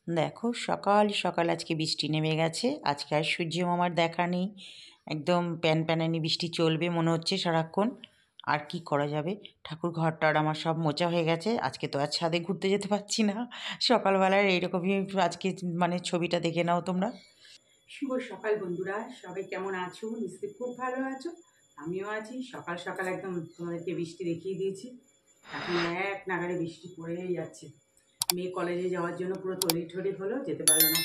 দেখো সকাল সকাল আজকে বৃষ্টি নেমে গেছে। আজকে আর সূর্য মামার দেখা নেই। একদম প্যানপ্যানানি বৃষ্টি চলবে মনে হচ্ছে সারাক্ষণ। আর কি করা যাবে, ঠাকুর ঘরটা আর আমার সব মোচা হয়ে গেছে। আজকে তো আর ছাদে ঘুরতে যেতে পারছি না। সকালবেলার এইরকমই আজকে, মানে ছবিটা দেখে নাও তোমরা। শুভ সকাল বন্ধুরা, সবাই কেমন আছো? নিশ্চয়ই খুব ভালো আছো। আমিও আছি। সকাল সকাল একদম তোমাদেরকে বৃষ্টি দেখিয়ে দিয়েছি। এখন এক নাগাড়ে বৃষ্টি পড়েই যাচ্ছে। মেয়ে কলেজে যাওয়ার জন্য পুরো তৈরি ঠরি হলো, যেতে পারলো না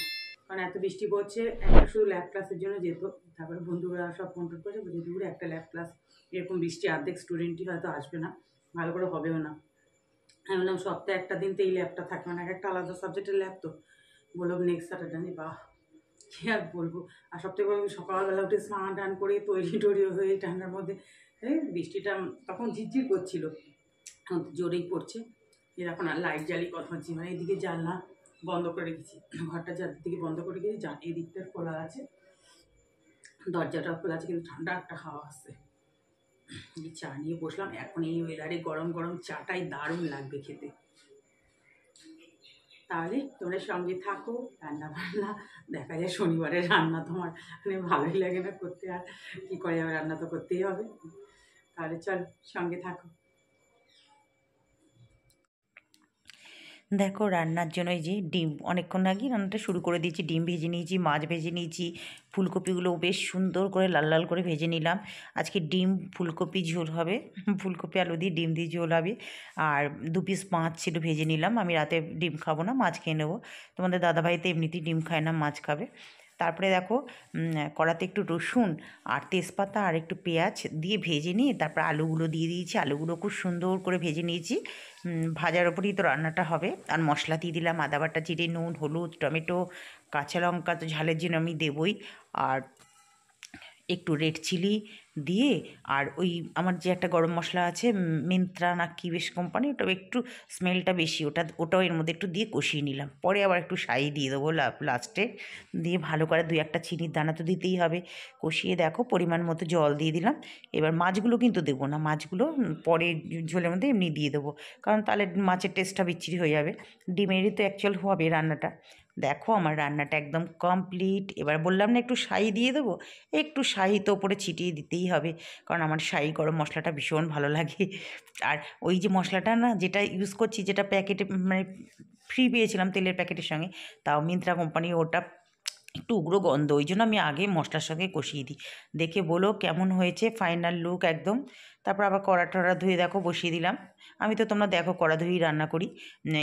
কারণ এত বৃষ্টি পড়ছে। একটা শুধু ল্যাব ক্লাসের জন্য যেত, তারপরে বন্ধুরা সব ফোন টোন করে বলছে দূরে একটা ল্যাব ক্লাস, এরকম বৃষ্টি অর্ধেক স্টুডেন্টই হয়তো আসবে না, ভালো করে হবেও না। আমি বললাম সপ্তাহে একটা দিন তো এই ল্যাবটা থাকে, মানে একটা আলাদা সাবজেক্টের ল্যাব তো। বললো নেক্সট স্যাটারডে। বাহ, কী আর বলবো। আর সবথেকে বড়, সকালবেলা উঠে স্নান টান করে তৈরি টরি হয়ে ঠান্ডার মধ্যে বৃষ্টিটা তখন ঝিরঝির করছিল, জোরেই পড়ছে। এখন আর লাইট জ্বালিয়ে কথা হচ্ছে, মানে এদিকে জানলা বন্ধ করে রেখেছি, ঘরটা দিকে বন্ধ করে রেখেছি, এই দিকটা খোলা আছে, দরজাটা খোলা আছে, কিন্তু ঠান্ডা একটা হাওয়া আসছে। চা নিয়ে বসলাম। এখন এই ওয়েদারে গরম গরম চাটাই দারুণ লাগবে খেতে। তাহলে তোমরা সঙ্গে থাকো। রান্না বান্না দেখা যায়, শনিবারের রান্না তোমার মানে ভালোই লাগে না করতে, আর কী করে যাবে, রান্না তো করতেই হবে। তাহলে চল, সঙ্গে থাকো। দেখো রান্নার জন্য এই যে ডিম, অনেকক্ষণ আগেই রান্নাটা শুরু করে দিয়েছি। ডিম ভেজে নিয়েছি, মাছ ভেজে নিয়েছি, ফুলকপিগুলো বেশ সুন্দর করে লাল লাল করে ভেজে নিলাম। আজকে ডিম ফুলকপি ঝোল হবে, ফুলকপি আলু দিয়ে ডিম দিয়ে ঝোল হবে। আর 2 পিস মাছ ছিল, ভেজে নিলাম। আমি রাতে ডিম খাবো না, মাছ খেয়ে নেবো। তোমাদের দাদাভাই তো এমনিতেই ডিম খায় না, মাছ খাবে। তারপরে দেখো কড়াতে একটু রসুন আর তেজপাতা আর একটু পেঁয়াজ দিয়ে ভেজে নিয়ে তারপর আলুগুলো দিয়ে দিয়েছি। আলুগুলো খুব সুন্দর করে ভেজে নিয়েছি। ভাজার ওপরেই তো রান্নাটা হবে। আর মশলা দিয়ে দিলাম আদা বাটা, জিরে, নুন, হলুদ, টমেটো, কাঁচা লঙ্কা তো ঝালের জন্য আমি দেবই। আর একটু রেড চিলি দিয়ে, আর ওই আমার যে একটা গরম মশলা আছে, মিন্ত্রা না কি বেশ কোম্পানি, ওটা একটু স্মেলটা বেশি, ওটাও এর মধ্যে একটু দিয়ে কষিয়ে নিলাম। পরে আবার একটু সাই দিয়ে দেবো লাস্টে। দিয়ে ভালো করে 2-1টা চিনির দানা তো দিতেই হবে। কষিয়ে দেখো পরিমাণ মতো জল দিয়ে দিলাম। এবার মাছগুলো কিন্তু দেবো না, মাছগুলো পরে ঝোলের মধ্যে এমনি দিয়ে দেবো, কারণ তাহলে মাছের টেস্টটা বিচ্ছিরি হয়ে যাবে। ডিমেরই তো অ্যাকচুয়াল হবে রান্নাটা। দেখো আমার রান্নাটা একদম কমপ্লিট। এবার বললাম না একটু শাহি দিয়ে দেবো, একটু শাহি তো ওপরে ছিটিয়ে দিতেই হবে, কারণ আমার শাহি গরম মশলাটা ভীষণ ভালো লাগে। আর ওই যে মশলাটা না যেটা ইউজ করছি, যেটা প্যাকেটে মানে ফ্রি পেয়েছিলাম তেলের প্যাকেটের সঙ্গে, তাও মিন্ত্রা কোম্পানি, ওটা একটু উগ্র গন্ধ, ওই জন্য আমি আগে মশলার সঙ্গে কষিয়ে দিই। দেখে বলো কেমন হয়েছে ফাইনাল লুক একদম। তারপর আবার কড়া টড়া ধুয়ে দেখো বসিয়ে দিলাম। আমি তো তোমরা দেখো কড়া ধুয়েই রান্না করি।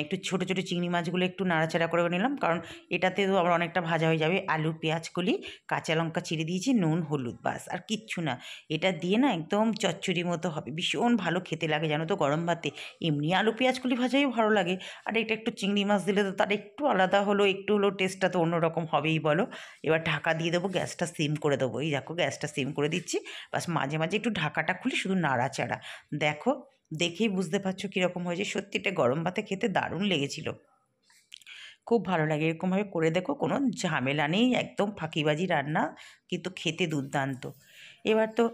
একটু ছোটো ছোটো চিংড়ি মাছগুলো একটু নাড়াচাড়া করে নিলাম, কারণ এটাতে তো আবার অনেকটা ভাজা হয়ে যাবে। আলু পেঁয়াজ কলি, কাঁচা লঙ্কা চিড়ে দিয়েছি, নুন হলুদ, বাস আর কিচ্ছু না। এটা দিয়ে না একদম চচ্চড়ি মতো হবে, ভীষণ ভালো খেতে লাগে জানো তো গরম ভাতে। এমনি আলু পেঁয়াজ কলি ভাজাই ভালো লাগে, আর এটা একটু চিংড়ি মাছ দিলে তো তার একটু আলাদা হলো, একটু হলো টেস্টটা তো অন্যরকম হবেই বলো। এবার ঢাকা দিয়ে দেবো, গ্যাসটা সিম করে দেবো। এই দেখো গ্যাসটা সিম করে দিচ্ছি, বাস মাঝে মাঝে একটু ঢাকাটা খুলে শুধু নাড়াচাড়া। দেখো দেখেই বুঝতে পারছো কীরকম হয়েছে। সত্যিটা গরম ভাতে খেতে দারুণ লেগেছিল, খুব ভালো লাগে। এরকমভাবে করে দেখো, কোনো ঝামেলা নেই, একদম ফাঁকিবাজি রান্না, কিন্তু খেতে দুর্দান্ত। এবার তো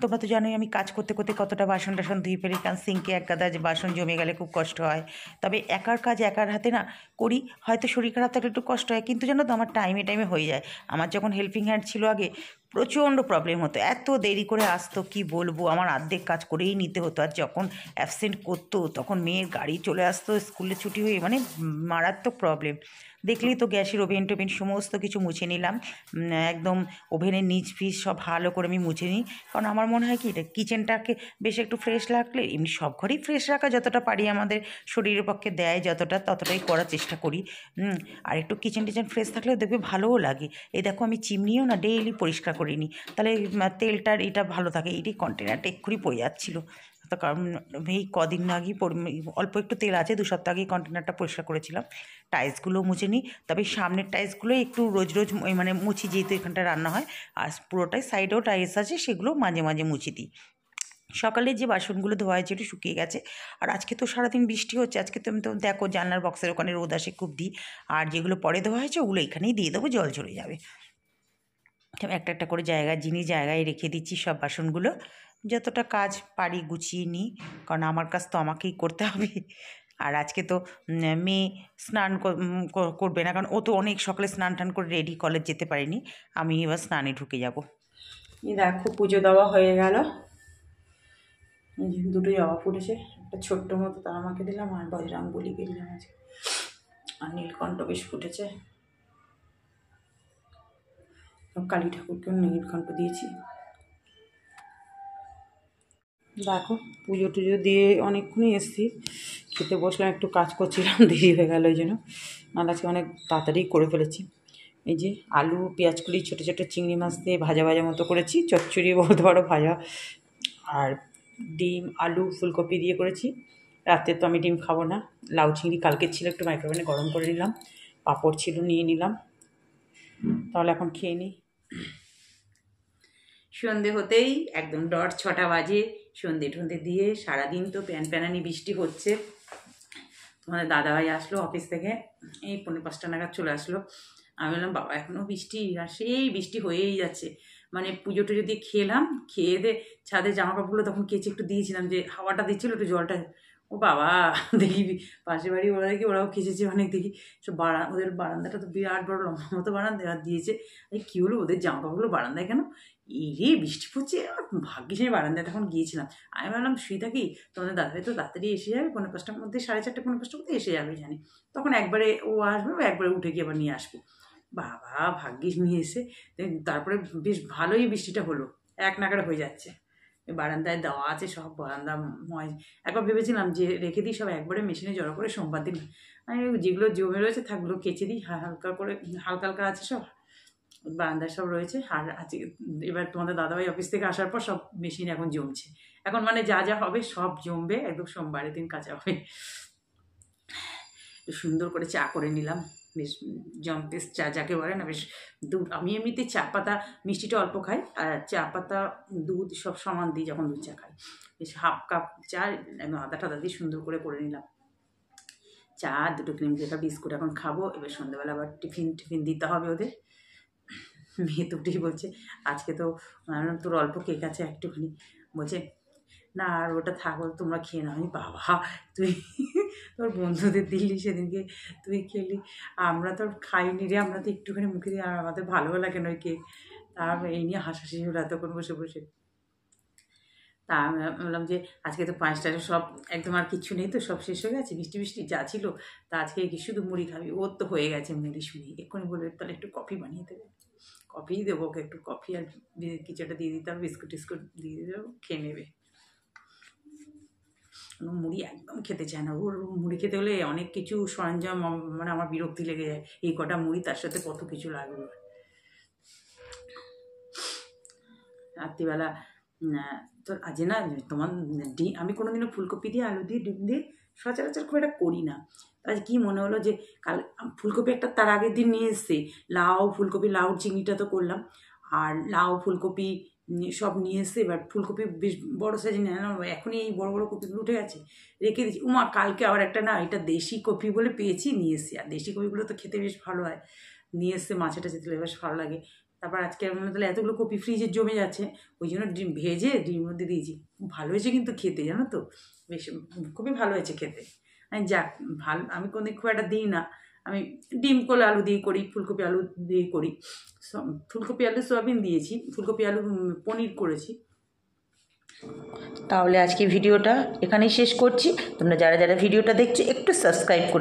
তোমরা তো জানোই আমি কাজ করতে করতে কতটা বাসন টাসন ধুয়ে ফেলি, কারণ সিঙ্কে এক গাদা যে বাসন জমে গেলে খুব কষ্ট হয়। তবে একার কাজ একার হাতে না করি, হয়তো শরীর খারাপ থাকলে একটু কষ্ট হয়, কিন্তু জানো তো আমার টাইমে টাইমে হয়ে যায়। আমার যখন হেল্পিং হ্যান্ড ছিল আগে, প্রচণ্ড প্রবলেম হতো, এত দেরি করে আসতো কি বলবো, আমার অর্ধেক কাজ করেই নিতে হতো। আর যখন অ্যাবসেন্ট করতো তখন মেয়ের গাড়ি চলে আসতো স্কুলে ছুটি হয়ে, মানে মারাত্মক প্রবলেম। দেখলেই তো, গ্যাসের ওভেন টোভেন সমস্ত কিছু মুছে নিলাম। একদম ওভেনের নিচ ফিচ সব ভালো করে আমি মুছে নিই, কারণ আমার মনে হয় কি এটা কিচেনটাকে বেশ একটু ফ্রেশ রাখলে, এমনি সব ঘরেই ফ্রেশ রাখা যতটা পারি আমাদের শরীরের পক্ষে দেয় যতটা, ততটাই করার চেষ্টা করি। আর একটু কিচেন টিচেন ফ্রেশ থাকলে দেখবে ভালোও লাগে। এই দেখো আমি চিমনিও না ডেইলি পরিষ্কার করে নিই, তাহলে তেলটার এটা ভালো থাকে। এইটি কন্টেনারটা এক্ষুনি পড়ে যাচ্ছিলো, তো কারণ এই কদিন আগেই অল্প একটু তেল আছে, 2 সপ্তাহ আগেই কন্টেনারটা পরিষ্কার করেছিলাম। টাইলসগুলো মুছে নিই, তবে সামনের টাইলসগুলোই একটু রোজ রোজ মানে মুছি, যেহেতু এখানটা রান্না হয়। আর পুরোটাই সাইডেও টাইলস আছে, সেগুলো মাঝে মাঝে মুছে দিই। সকালে যে বাসনগুলো ধোয়া হয়েছে একটু শুকিয়ে গেছে। আর আজকে তো সারাদিন বৃষ্টি হচ্ছে, আজকে তুমি তো দেখো জানলার বক্সের ওখানে রোদ আসে খুব দিই। আর যেগুলো পরে ধোয়া হয়েছে ওগুলো এখানেই দিয়ে দেবো, জল চলে যাবে। একটা একটা করে জায়গায় জিনিস জায়গায় রেখে দিচ্ছি সব বাসনগুলো। যতটা কাজ পারি গুছিয়ে নিই, কারণ আমার কাজ তো আমাকেই করতে হবে। আর আজকে তো মেয়ে স্নান করবে না, কারণ ও তো অনেক সকালে স্নান টান করে রেডি, কলেজ যেতে পারেনি। আমি এবার স্নানে ঢুকে যাব। এই দেখো পুজো দেওয়া হয়ে গেল। এই যে দুটো জবা ফুটেছে, একটা ছোট্ট মতো তারা মাকে দিলাম আর বজরংবলীকে দিলাম আজকে। আর নীলকণ্ঠ বেশ ফুটেছে, কালী ঠাকুরকেও নীলকণ্ঠ দিয়েছি। দেখো পুজো টুজো দিয়ে অনেকক্ষণই এসছি, খেতে বসলাম, একটু কাজ করছিলাম, দেরি হয়ে গেল ওই জন্য, নাহলে আজকে অনেক তাড়াতাড়ি করে ফেলেছি। এই যে আলু পেঁয়াজ কুলি ছোটো ছোটো চিংড়ি মাছ দিয়ে ভাজা ভাজা মতো করেছি, চচ্চড়ি বলতে পারো ভাজা, আর ডিম আলু ফুলকপি দিয়ে করেছি। রাতে তো আমি ডিম খাবো না, লাউ চিংড়ি কালকে ছিল, একটু মাইক্রোওভেনে গরম করে নিলাম, পাঁপড় ছিল নিয়ে নিলাম। তাহলে এখন খেয়ে নিই। সন্ধে হতেই একদম ডট 6টা বাজে, সন্ধে টন্ধে দিয়ে সারাদিন তো প্যানপ্যানানি বৃষ্টি হচ্ছে। তোমাদের দাদাভাই আসলো অফিস থেকে, এই 4:45 নাগাদ চলে আসলো। আমি বললাম বাবা এখনও বৃষ্টি, আর সেই বৃষ্টি হয়েই যাচ্ছে। মানে পুজো টুজো দিয়ে খেলাম, খেয়ে দিয়ে ছাদে জামা কাপড়গুলো তখন কেচে একটু দিয়েছিলাম, যে হাওয়াটা দিচ্ছিলো একটু জলটা, ও বাবা দেখি পাশের বাড়ি ওরা দেখি ওরাও কেচেছে অনেক, দেখি সব ওদের বারান্দাটা তো বিরাট বড় লম্বা মতো বারান্দা, আর দিয়েছে। এই কী হলো ওদের জামা কাপড়গুলো বারান্দায় কেন, রে বৃষ্টি পড়ছে, আর ভাগ্যিস আমি বারান্দায় তখন গিয়েছিলাম। আমি ভাবলাম শুয়ে থাকি, তোমাদের দাদাভাই তো তাড়াতাড়ি এসে যাবে, 4:45টার মধ্যে 4:30 4:45টার মধ্যে এসে যাবে জানি, তখন একবারে ও আসবে, একবারে উঠে গিয়ে আবার নিয়ে আসবো। বাবা ভাগ্যিস নিয়ে এসে তারপরে বেশ ভালোই বৃষ্টিটা হলো, এক নাগাড়ে হয়ে যাচ্ছে। বারান্দায় দেওয়া আছে সব, বারান্দা একবার ভেবেছিলাম যে রেখে দিই সব একবারে মেশিনে জড়ো করে সোমবার দিন, আমি যেগুলো জমে রয়েছে থাকলো কেচে দিই, হালকা করে, হালকা হালকা আছে সব বারান্দায় সব রয়েছে। আর আজকে এবার তোমাদের দাদাভাই অফিস থেকে আসার পর সব মেশিন এখন জমছে, এখন মানে যা যা হবে সব জমবে, একদম সোমবারের দিন কাঁচা হবে। সুন্দর করে চা করে নিলাম, বেশ জম্পেস চা যাকে বলে না, বেশ দুধ, আমি এমনিতে চা পাতা মিষ্টিটা অল্প খাই, আর চা পাতা দুধ সব সমান দিই যখন দুধ চা খাই। বেশ হাফ কাপ চা একদম আদা টাদা দিয়ে সুন্দর করে নিলাম। চা, দুটো ক্রিম কেকা বিস্কুট এখন খাবো। এবার সন্ধ্যাবেলা আবার টিফিন দিতে হবে ওদের। মেয়ে তো উঠেই বলছে আজকে তো তোর অল্প কেক আছে একটুখানি, বলছে না আর ওটা থাকো তোমরা খেয়ে নাও। আমি বাবা তুই তোর বন্ধুদের দিলি সেদিনকে, তুই খেলি, আমরা তো খাইনি রে, আমরা তো একটুখানি মুখে দিই, আর আমাদের ভালো লাগে না ওই কেক। তা এই নিয়ে হাসাহাসি হলো এতক্ষণ বসে বসে। তা আমি বললাম যে আজকে তো 5টায় সব একদম আর কিচ্ছু নেই তো, সব শেষ হয়ে গেছে, বৃষ্টি যা ছিল, তা আজকে কি শুধু মুড়ি খাবি, ওর তো হয়ে গেছে মুড়ি শুনি, এক্ষুনি বলবে তাহলে একটু কফি বানিয়ে দেবে, কফিই দেবো ওকে, একটু কফি আর কিছু একটা দিয়ে দিতে হবে, বিস্কুট টিস্কুট দিয়ে দেবো, খেয়ে নেবে। মুড়ি একদম খেতে চায় না, ওর মুড়ি খেতে হলে অনেক কিছু সরঞ্জাম, মানে আমার বিরক্তি লেগে যায়, এই কটা মুড়ি তার সাথে কত কিছু লাগবে। রাত্রিবেলা তো আজ না তোমার ডিম, আমি কোনোদিনও ফুলকপি দিয়ে আলু দিয়ে ডিম দিয়ে সচরাচর খুব একটা করি না। আজ কী মনে হলো যে কাল ফুলকপি একটা তার আগের দিন নিয়ে এসছে, লাউ ফুলকপি, লাউ চিংড়িটা তো করলাম, আর লাউ ফুলকপি সব নিয়ে এসছে। এবার ফুলকপি বেশ বড়ো সাইজে নিয়ে এখনই এই বড়ো বড়ো কপিগুলো উঠে গেছে, রেখে দিচ্ছি। উমা কালকে আবার একটা না, এটা দেশি কপি বলে পেয়েছি, নিয়ে এসছি, আর দেশি কপিগুলো তো খেতে বেশ ভালো হয়, নিয়ে এসছে মাছেটা চেতলে বেশ ভালো লাগে। তারপর আজকে মনে তাহলে এতগুলো কপি ফ্রিজে জমে যাচ্ছে, ওই জন্য ডিম ভেজে ডিমের মধ্যে দিয়েছি। ভালো হয়েছে কিন্তু খেতে, জানো তো, বেশ খুবই ভালো হয়েছে খেতে। আমি যাক ভালো, আমি কোনোদিন খুব একটা দিই না, আমি ডিম করলে আলু দিয়ে করি, ফুলকপি আলু দিয়ে করি, ফুলকপি আলু সয়াবিন দিয়েছি, ফুলকপি আলু পনির করেছি। তাহলে আজকে ভিডিওটা এখানেই শেষ করছি। তোমরা যারা যারা ভিডিওটা দেখছো একটু সাবস্ক্রাইব করে